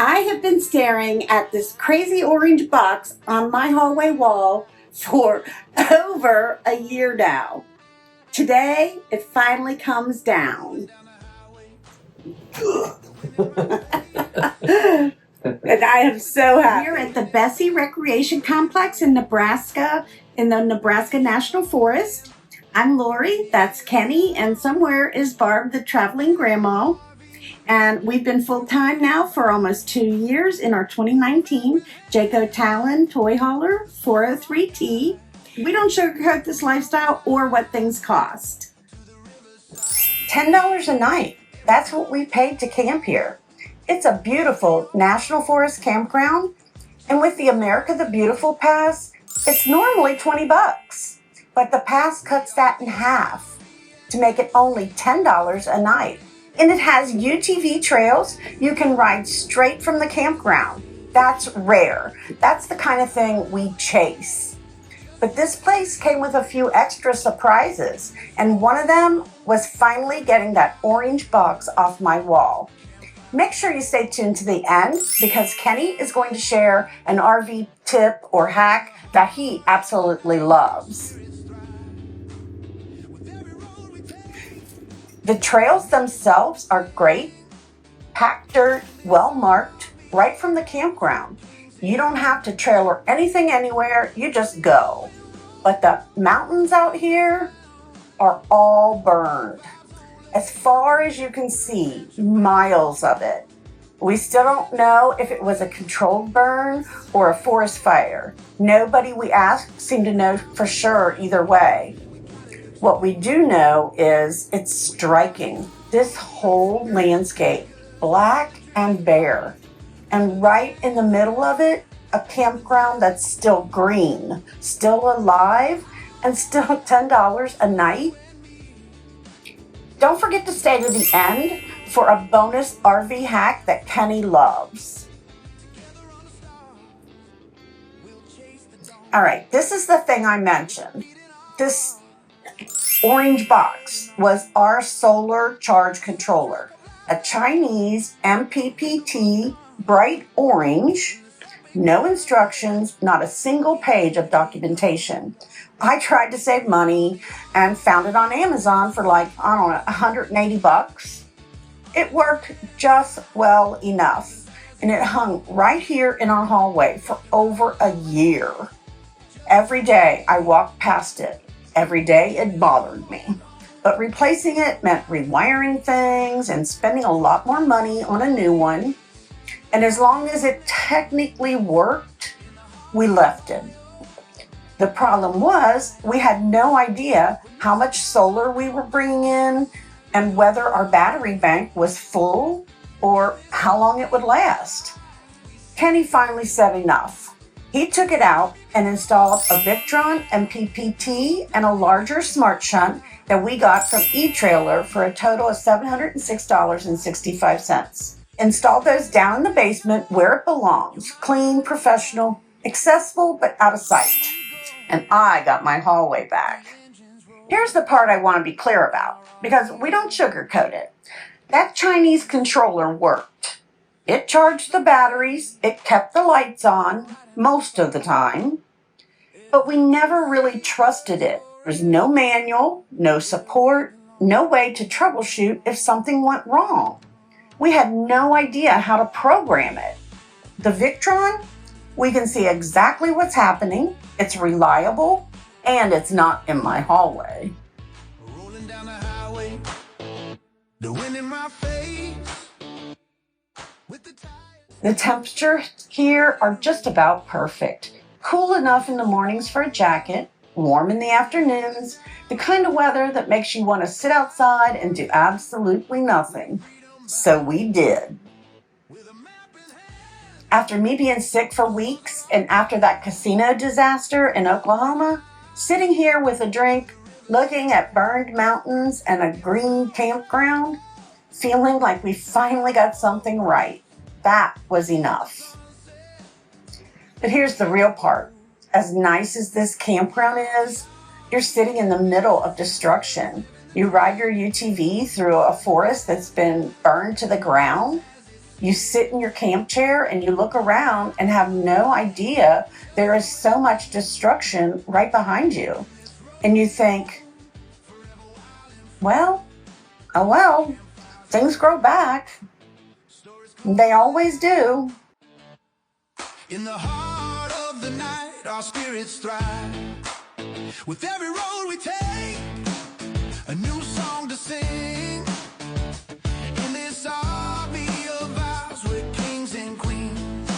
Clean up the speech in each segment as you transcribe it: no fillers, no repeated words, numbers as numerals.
I have been staring at this crazy orange box on my hallway wall for over a year now. Today, it finally comes down. And I am so happy. We're at the Bessey Recreation Complex in Nebraska, in the Nebraska National Forest. I'm Lori, that's Kenny, and somewhere is Barb, the traveling grandma. And we've been full-time now for almost 2 years in our 2019 Jayco Talon Toy Hauler 403T. We don't sugarcoat this lifestyle or what things cost. $10 a night. That's what we paid to camp here. It's a beautiful National Forest campground, and with the America the Beautiful Pass, it's normally $20, but the pass cuts that in half to make it only $10 a night. And it has UTV Trails. You can ride straight from the campground. That's rare. That's the kind of thing we chase. But this place came with a few extra surprises, and one of them was finally getting that orange box off my wall. Make sure you stay tuned to the end because Kenny is going to share an RV tip or hack that he absolutely loves. The trails themselves are great, packed dirt, well marked, right from the campground. You don't have to trailer anything anywhere, you just go. But the mountains out here are all burned. As far as you can see, miles of it. We still don't know if it was a controlled burn or a forest fire. Nobody we asked seemed to know for sure either way. What we do know is it's striking. This whole landscape, black and bare. And right in the middle of it, a campground that's still green, still alive, and still $10 a night. Don't forget to stay to the end for a bonus RV hack that Kenny loves. All right, this is the thing I mentioned. This orange box was our solar charge controller, a Chinese MPPT, bright orange, no instructions, not a single page of documentation. I tried to save money and found it on Amazon for like, I don't know, $180. It worked just well enough, and it hung right here in our hallway for over a year. Every day I walked past it. Every day it bothered me. But replacing it meant rewiring things and spending a lot more money on a new one. And as long as it technically worked, we left it. The problem was we had no idea how much solar we were bringing in and whether our battery bank was full or how long it would last. Kenny finally said enough. He took it out and installed a Victron MPPT and a larger smart shunt that we got from eTrailer for a total of $706.65. Installed those down in the basement where it belongs. Clean, professional, accessible, but out of sight. And I got my hallway back. Here's the part I want to be clear about, because we don't sugarcoat it. That Chinese controller worked. It charged the batteries, it kept the lights on most of the time, but we never really trusted it. There's no manual, no support, no way to troubleshoot if something went wrong. We had no idea how to program it. The Victron, we can see exactly what's happening, it's reliable, and it's not in my hallway. Rolling down the highway, the wind in my face. The temperatures here are just about perfect. Cool enough in the mornings for a jacket, warm in the afternoons, the kind of weather that makes you want to sit outside and do absolutely nothing. So we did. After me being sick for weeks and after that casino disaster in Oklahoma, sitting here with a drink, looking at burned mountains and a green campground, feeling like we finally got something right. That was enough. But here's the real part. As nice as this campground is, you're sitting in the middle of destruction. You ride your UTV through a forest that's been burned to the ground. You sit in your camp chair and you look around and have no idea there is so much destruction right behind you. And you think, well, oh well, things grow back. They always do. In the heart of the night, our spirits thrive. With every road we take, a new song to sing. In this RV of ours, we're kings and queens.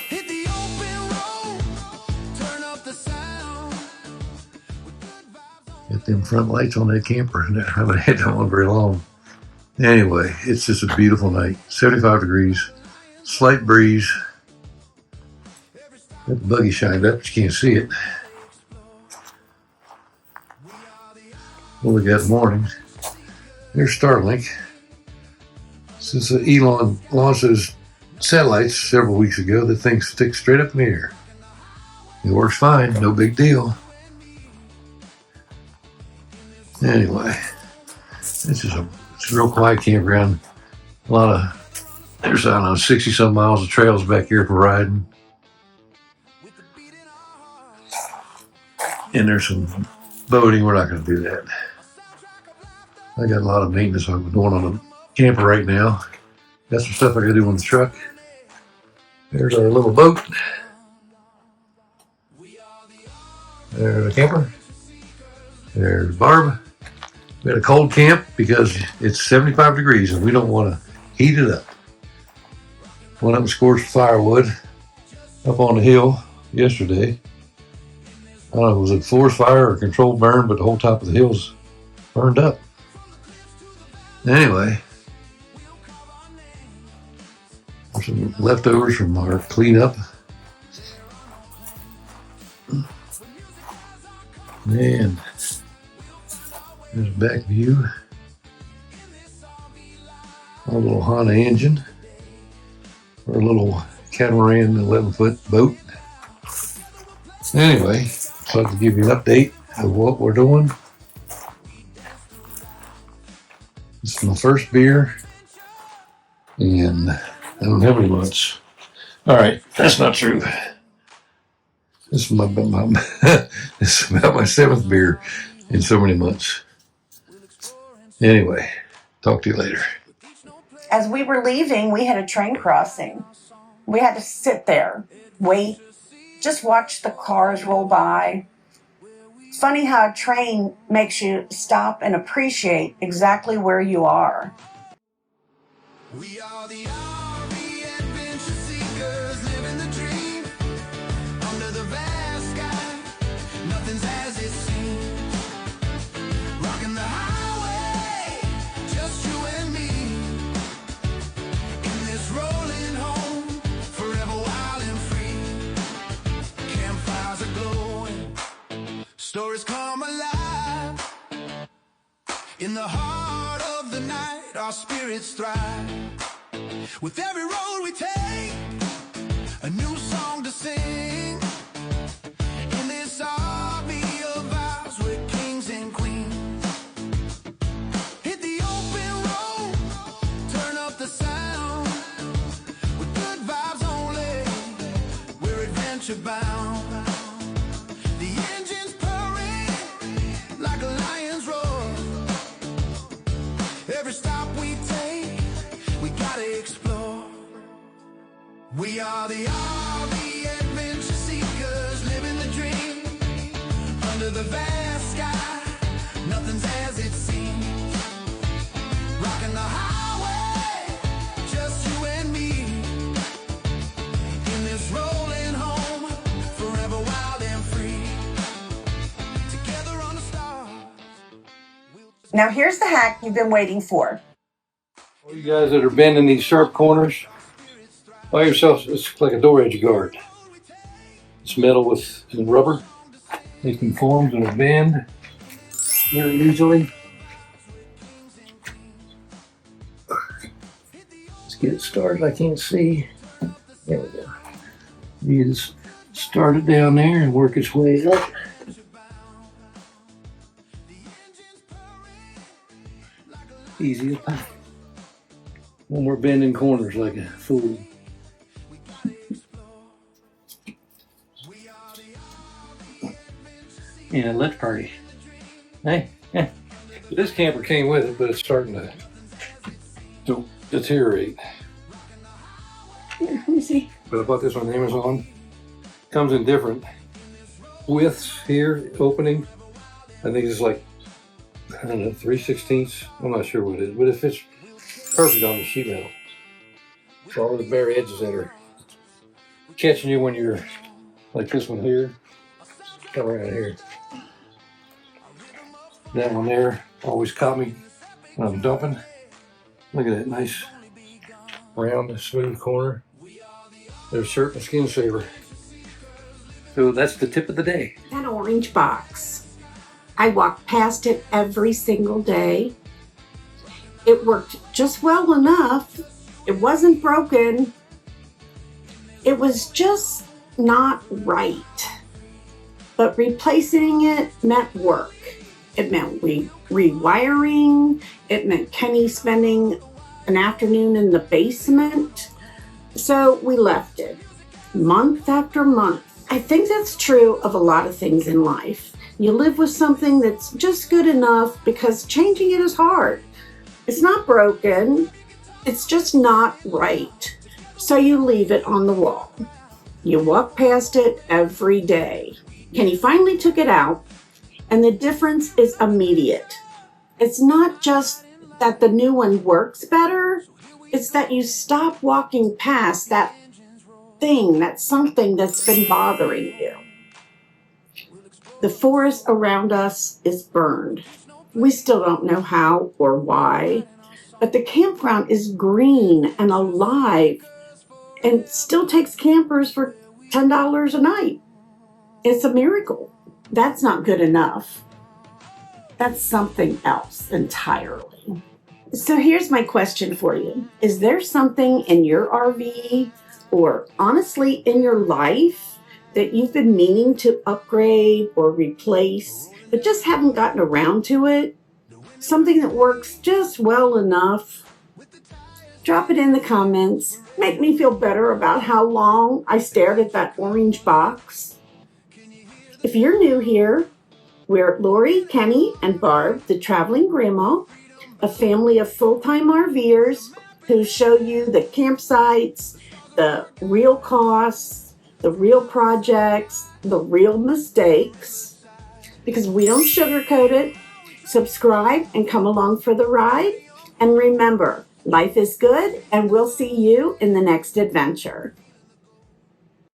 Hit the open road, turn up the sound. Get them front lights on that camper. I haven't had that one very long. Anyway, it's just a beautiful night. 75 degrees, slight breeze. That buggy shined up, but you can't see it. What we got in the morning? There's Starlink. Since Elon launched those satellites several weeks ago, the thing sticks straight up in the air. It works fine, no big deal. Anyway, it's a real quiet campground. There's, I don't know, 60 some miles of trails back here for riding. And there's some boating. We're not going to do that. I got a lot of maintenance I'm doing on the camper right now. Got some stuff I got to do on the truck. There's our little boat. There's the camper. There's Barb. We had a cold camp because it's 75 degrees and we don't want to heat it up. Went up and scorched firewood up on the hill yesterday. I don't know if it was a forest fire or a controlled burn, but the whole top of the hill's burned up. Anyway, there's some leftovers from our cleanup. And there's a back view. Our little Honda engine. Our little catamaran 11-foot boat. Anyway, so I'd like to give you an update of what we're doing. This is my first beer, and I don't have any months. All right, that's not true. This is this is about my 7th beer in so many months. Anyway, talk to you later. As we were leaving, we had a train crossing. We had to sit there, wait, just watch the cars roll by. It's funny how a train makes you stop and appreciate exactly where you are. We are the RV adventure seekers, living the dream. Under the vast sky, nothing's as it seems. Rocking the highway, just you and me. In this rolling home, forever wild and free. Campfires are glowing, stories come alive. In the heart of the night, our spirits thrive. With every road we take, a new song to sing. In this RV of ours, we're kings and queens. Hit the open road, turn up the sound. With good vibes only, we're adventure bound. The engine's purring like a lion's roar. Every stop we take, we gotta explore. We are the RV adventure seekers, living the dream. Under the vast sky, nothing's as it seems. Rocking the highway, just you and me. In this rolling home, forever wild and free. Together on the stars. Now here's the hack you've been waiting for. All you guys that are bending these sharp corners, buy yourself, it's like a door edge guard. It's metal with rubber. It conforms and bend very easily. Let's get it started. I can't see. There we go. You just start it down there and work its way up. Easy as pie. No more bending corners like a fool. Yeah, let's party. Hey, yeah. This camper came with it, but it's starting to deteriorate. Here, let me see. But I bought this on Amazon. Comes in different widths here, opening. I think it's like, I don't know, 3/16. I'm not sure what it is, but it fits perfect on the sheet metal. So all the bare edges that are catching you when you're like this one here, come around here. That one there always caught me when I'm dumping. Look at that nice round, smooth corner. There's certain skin saver. So that's the tip of the day. That orange box. I walk past it every single day. It worked just well enough. It wasn't broken. It was just not right. But replacing it meant work. It meant rewiring. It meant Kenny spending an afternoon in the basement. So we left it month after month. I think that's true of a lot of things in life. You live with something that's just good enough because changing it is hard. It's not broken. It's just not right. So you leave it on the wall. You walk past it every day. Kenny finally took it out, and the difference is immediate. It's not just that the new one works better. It's that you stop walking past that thing, that something that's been bothering you. The forest around us is burned. We still don't know how or why, but the campground is green and alive and still takes campers for $10 a night. It's a miracle. That's not good enough. That's something else entirely. So here's my question for you. Is there something in your RV or honestly in your life that you've been meaning to upgrade or replace, but just haven't gotten around to it? Something that works just well enough? Drop it in the comments. Make me feel better about how long I stared at that orange box. If you're new here, we're Lori, Kenny, and Barb, the Traveling Grandma, a family of full-time RVers who show you the campsites, the real costs, the real projects, the real mistakes, because we don't sugarcoat it. Subscribe and come along for the ride. And remember, life is good, and we'll see you in the next adventure.